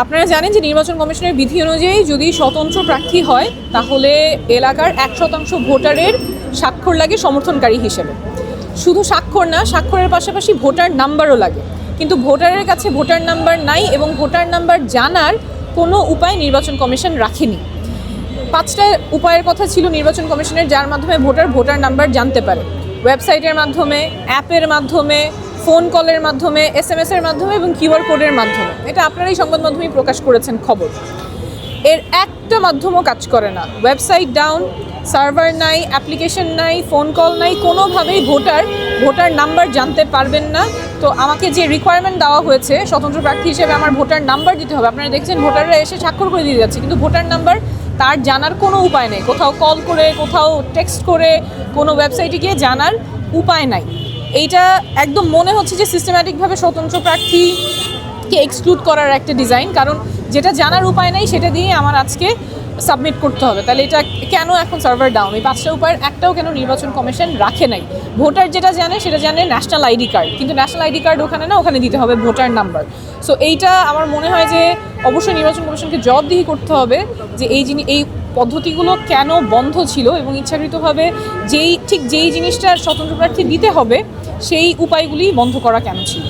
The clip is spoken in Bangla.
আপনারা জানেন যে নির্বাচন কমিশনের বিধি অনুযায়ী যদি স্বতন্ত্র প্রার্থী হয় তাহলে এলাকার 1% ভোটারের স্বাক্ষর লাগে সমর্থনকারী হিসেবে। শুধু স্বাক্ষর না, স্বাক্ষরের পাশাপাশি ভোটার নাম্বারও লাগে, কিন্তু ভোটারের কাছে ভোটার নাম্বার নাই এবং ভোটার নাম্বার জানার কোনো উপায় নির্বাচন কমিশন রাখেনি। 5টা উপায়ের কথা ছিল নির্বাচন কমিশনের, যার মাধ্যমে ভোটার নাম্বার জানতে পারে। ওয়েবসাইটের মাধ্যমে, অ্যাপের মাধ্যমে, ফোন কলের মাধ্যমে, SMS-এর মাধ্যমে এবং QR কোডের মাধ্যমে। এটা আপনারাই সংবাদ মাধ্যমে প্রকাশ করেছেন খবর। এর একটা মাধ্যমও কাজ করে না। ওয়েবসাইট ডাউন, সার্ভার নাই, অ্যাপ্লিকেশন নাই, ফোন কল নাই, কোনোভাবেই ভোটার নাম্বার জানতে পারবেন না। তো আমাকে যে রিকোয়ারমেন্ট দেওয়া হয়েছে স্বতন্ত্র প্রার্থী হিসেবে আমার ভোটার নাম্বার দিতে হবে। আপনারা দেখছেন ভোটাররা এসে স্বাক্ষর করে দিয়ে যাচ্ছে, কিন্তু ভোটার নাম্বার তার জানার কোনো উপায় নেই। কোথাও কল করে, কোথাও টেক্সট করে, কোনো ওয়েবসাইটে গিয়ে জানার উপায় নাই। এইটা একদম মনে হচ্ছে যে সিস্টেম্যাটিকভাবে স্বতন্ত্র প্রার্থীকে এক্সক্লুড করার একটা ডিজাইন, কারণ যেটা জানার উপায় নাই সেটা দিয়ে আমার আজকে সাবমিট করতে হবে। তাহলে এটা কেন এখন সার্ভার ডাউন? এই 5টা উপায়ের একটাও কেন নির্বাচন কমিশন রাখে নাই? ভোটার যেটা জানে সেটা জানে ন্যাশনাল আইডি কার্ড, কিন্তু ন্যাশনাল আইডি কার্ড ওখানে না, ওখানে দিতে হবে ভোটার নাম্বার। সো এইটা আমার মনে হয় যে অবশ্যই নির্বাচন কমিশনকে জবাবদিহি করতে হবে যে এই পদ্ধতিগুলো কেন বন্ধ ছিল এবং ইচ্ছাকৃতভাবে যেই জিনিসটা স্বতন্ত্র প্রার্থী দিতে হবে সেই উপায়গুলি বন্ধ করা কেন ছিল।